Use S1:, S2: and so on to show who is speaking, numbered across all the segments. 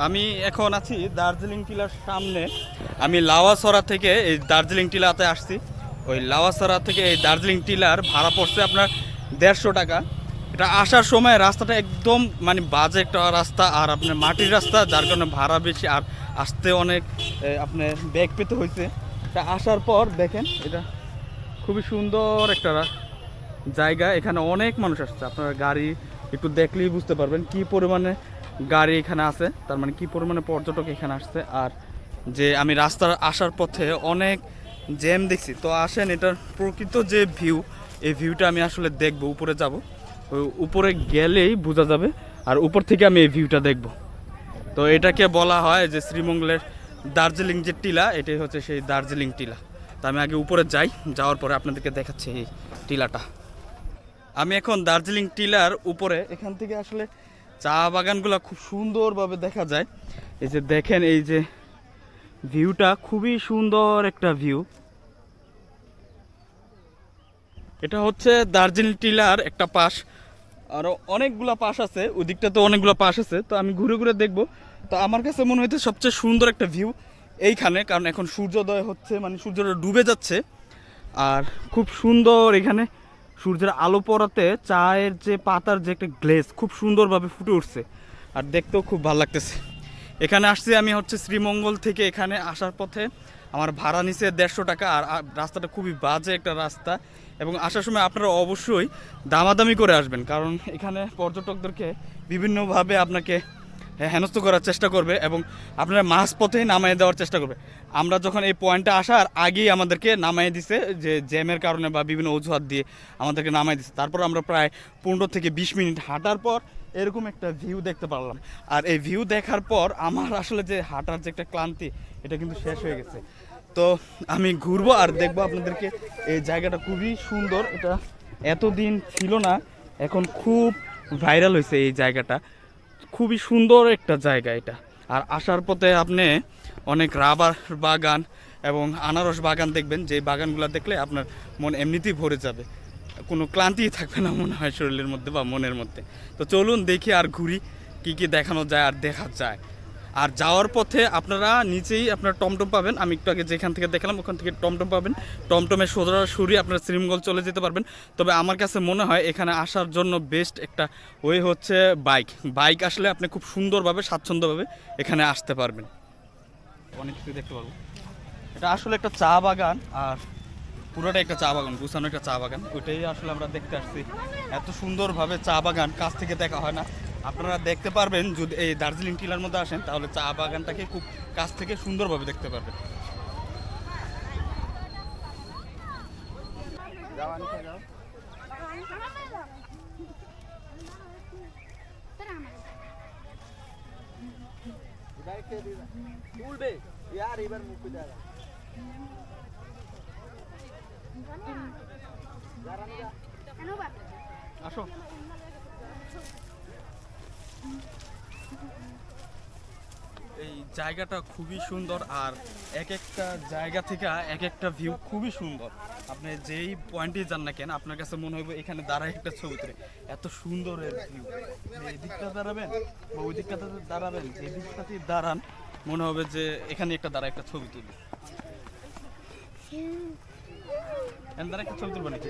S1: আমি এখন আছি দার্জিলিং টিলার সামনে। আমি লাওয়াছড়া থেকে এই দার্জিলিং টিলাতে আসছি। ওই লাওয়াছড়া থেকে এই দার্জিলিং টিলার ভাড়া পড়ছে আপনার 150 টাকা। এটা আসার সময় রাস্তাটা একদম মানে বাজে একটা রাস্তা, আর আপনার মাটির রাস্তা, যার কারণে ভাড়া বেশি, আর আসতে অনেক আপনার ব্যাগ পেতে হয়েছে। এটা আসার পর দেখেন, এটা খুবই সুন্দর একটা জায়গা। এখানে অনেক মানুষ আসছে, আপনারা গাড়ি একটু দেখলেই বুঝতে পারবেন কি পরিমাণে গাড়ি এখানে আছে, তার মানে কি পরিমাণে পর্যটক এখানে আসছে। আর যে আমি রাস্তার আসার পথে অনেক জ্যাম দেখছি। তো আসেন, এটার প্রকৃত যে ভিউ, এই ভিউটা আমি আসলে দেখব। উপরে যাব, ওই উপরে গেলেই বোঝা যাবে, আর উপর থেকে আমি এই ভিউটা দেখব। তো এটাকে বলা হয় যে শ্রীমঙ্গলের দার্জিলিং যে টিলা, এটাই হচ্ছে সেই দার্জিলিং টিলা। তো আমি আগে উপরে যাই, যাওয়ার পরে আপনাদেরকে দেখাচ্ছি এই টিলাটা। আমি এখন দার্জিলিং টিলার উপরে। এখান থেকে আসলে চা বাগানগুলো খুব সুন্দরভাবে দেখা যায়। এই যে দেখেন, এই যে ভিউটা খুবই সুন্দর একটা ভিউ। এটা হচ্ছে দার্জিলিং টিলার একটা পাশ, আরও অনেকগুলো পাশ আছে, ওই দিকটাতে অনেকগুলো পাশ আছে। তো আমি ঘুরে ঘুরে দেখব। তো আমার কাছে মনে হইতে সবচেয়ে সুন্দর একটা ভিউ এইখানে, কারণ এখন সূর্যোদয় হচ্ছে, মানে সূর্যটা ডুবে যাচ্ছে। আর খুব সুন্দর এখানে সূর্যের আলো পড়াতে চায়ের যে পাতার যে একটা গ্লেজ খুব সুন্দরভাবে ফুটে উঠছে, আর দেখতেও খুব ভালো লাগতেছে। এখানে আসছি আমি হচ্ছে শ্রীমঙ্গল থেকে। এখানে আসার পথে আমার ভাড়া নিছে 150 টাকা, আর রাস্তাটা খুবই বাজে একটা রাস্তা। এবং আসার সময় আপনারা অবশ্যই দামাদামি করে আসবেন, কারণ এখানে পর্যটকদেরকে বিভিন্নভাবে আপনাকে হেনস্থ করার চেষ্টা করবে, এবং আপনারা মাঝপথেই নামাই দেওয়ার চেষ্টা করবে। আমরা যখন এই পয়েন্টে আসার আগেই আমাদেরকে নামাই দিছে, যে জ্যামের কারণে বা বিভিন্ন অজুহাত দিয়ে আমাদেরকে নামাই দিছে। তারপর আমরা প্রায় 15 থেকে 20 মিনিট হাঁটার পর এরকম একটা ভিউ দেখতে পারলাম। আর এই ভিউ দেখার পর আমার আসলে যে হাঁটার যে একটা ক্লান্তি, এটা কিন্তু শেষ হয়ে গেছে। তো আমি ঘুরবো আর দেখবো আপনাদেরকে। এই জায়গাটা খুবই সুন্দর, এটা এতদিন ছিল না, এখন খুব ভাইরাল হয়েছে এই জায়গাটা। খুবই সুন্দর একটা জায়গা এটা। আর আসার পথে আপনি অনেক রাবার বাগান এবং আনারস বাগান দেখবেন, যে বাগানগুলো দেখলে আপনার মন এমনিতেই ভরে যাবে, কোনো ক্লান্তিই থাকবে না মনে হয় শরীরের মধ্যে বা মনের মধ্যে। তো চলুন দেখি আর ঘুরি, কি কি দেখানো যায় আর দেখা যায়। আর যাওয়ার পথে আপনারা নিচেই আপনার টমটম পাবেন। আমি একটু আগে যেখান থেকে দেখালাম ওখান থেকে টমটম পাবেন। টমটমে সরাসরি আপনারা শ্রীমঙ্গল চলে যেতে পারবেন। তবে আমার কাছে মনে হয় এখানে আসার জন্য বেস্ট একটা ওয়ে হচ্ছে বাইক আসলে আপনি খুব সুন্দরভাবে স্বাচ্ছন্দ্যভাবে এখানে আসতে পারবেন। অনেক কিছু দেখতে পারবো। এটা আসলে একটা চা বাগান, আর পুরোটা একটা চা বাগান, গুছানো একটা চা বাগান। ওইটাই আসলে আমরা দেখতে আসছি। এত সুন্দরভাবে চা বাগান কাছ থেকে দেখা হয় না। আপনারা দেখতে পারবেন যদি এই দার্জিলিং টিলার মধ্যে আসেন, তাহলে চা বাগানটাকে খুব কাছ থেকে সুন্দরভাবে দেখতে পারবেন। আসো। এই জায়গাটা খুবই সুন্দর, আর এক একটা জায়গা থেকে এক একটা ভিউ খুবই সুন্দর। আপনি যেই পয়েন্টে যান না কেন, আপনার কাছে মনে হবে এখানে দাঁড়ায় একটা ছবি তুলে। এত সুন্দর ভিউ। এই দিকটা দাঁড়াবেন বা ওই দিকটাতে দাঁড়াবেন, যে দিকটাতেই দাঁড়ান মনে হবে যে এখানে একটা দাঁড়ায় একটা ছবি তুলি। দাঁড়া একটা ছবি তুলবেন নাকি?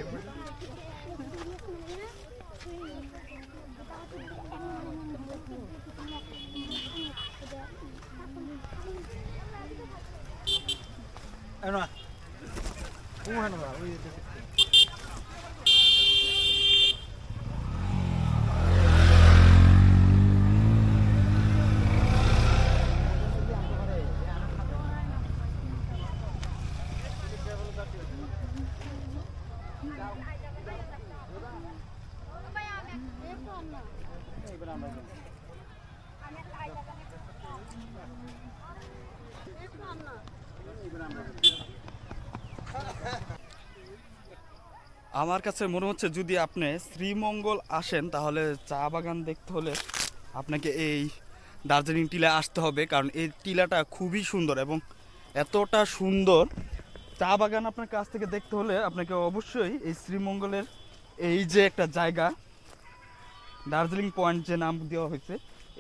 S1: আমার কাছে মনে হচ্ছে যদি আপনি শ্রীমঙ্গল আসেন, তাহলে চা বাগান দেখতে হলে আপনাকে এই দার্জিলিং টিলায় আসতে হবে, কারণ এই টিলাটা খুবই সুন্দর। এবং এতটা সুন্দর চা বাগান আপনার কাছ থেকে দেখতে হলে আপনাকে অবশ্যই এই শ্রীমঙ্গলের এই যে একটা জায়গা দার্জিলিং পয়েন্ট যে নাম দেওয়া হয়েছে,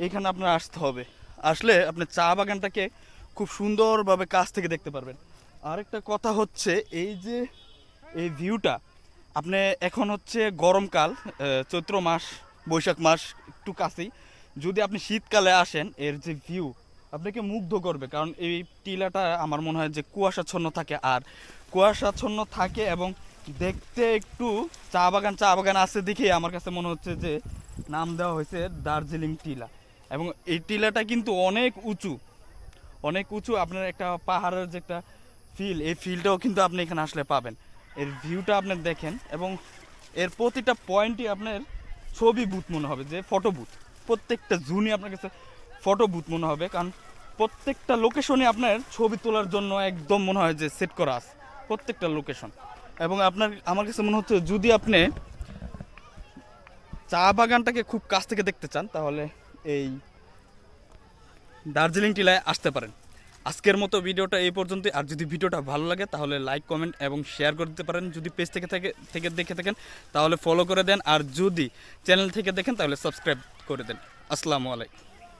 S1: এইখানে আপনার আসতে হবে। আসলে আপনি চা বাগানটাকে খুব সুন্দরভাবে কাছ থেকে দেখতে পারবেন। আরেকটা কথা হচ্ছে এই যে এই ভিউটা আপনি এখন হচ্ছে গরমকাল, চৈত্র মাস বৈশাখ মাস একটু কাছেই, যদি আপনি শীতকালে আসেন এর যে ভিউ আপনাকে মুগ্ধ করবে। কারণ এই টিলাটা আমার মনে হয় যে কুয়াশাচ্ছন্ন থাকে, আর কুয়াশাচ্ছন্ন থাকে এবং দেখতে একটু চা বাগান আছে দেখে আমার কাছে মনে হচ্ছে যে নাম দেওয়া হয়েছে দার্জিলিং টিলা। এবং এই টিলাটা কিন্তু অনেক উঁচু, অনেক উঁচু। আপনার একটা পাহাড়ের যে একটা ফিল, এই ফিলটাও কিন্তু আপনি এখানে আসলে পাবেন। এর ভিউটা আপনি দেখেন এবং এর প্রতিটা পয়েন্টই আপনার ছবি বুথ মনে হবে, যে ফটো বুথ। প্রত্যেকটা জুনই আপনার কাছে ফটো বুথ মনে হবে, কারণ প্রত্যেকটা লোকেশনে আপনার ছবি তোলার জন্য একদম মনে হয় যে সেট করা আছে প্রত্যেকটা লোকেশন। এবং আমার কাছে মনে হচ্ছে যদি আপনি চা বাগানটাকে খুব কাছ থেকে দেখতে চান তাহলে এই দার্জিলিং টিলায় আসতে পারেন। আজকের মতো ভিডিওটা এই পর্যন্তই। আর যদি ভিডিওটা ভালো লাগে তাহলে লাইক, কমেন্ট এবং শেয়ার করে দিতে পারেন। যদি পেজ থেকে দেখে থাকেন তাহলে ফলো করে দেন, আর যদি চ্যানেল থেকে দেখেন তাহলে সাবস্ক্রাইব করে দেন। আসসালামু আলাইকুম।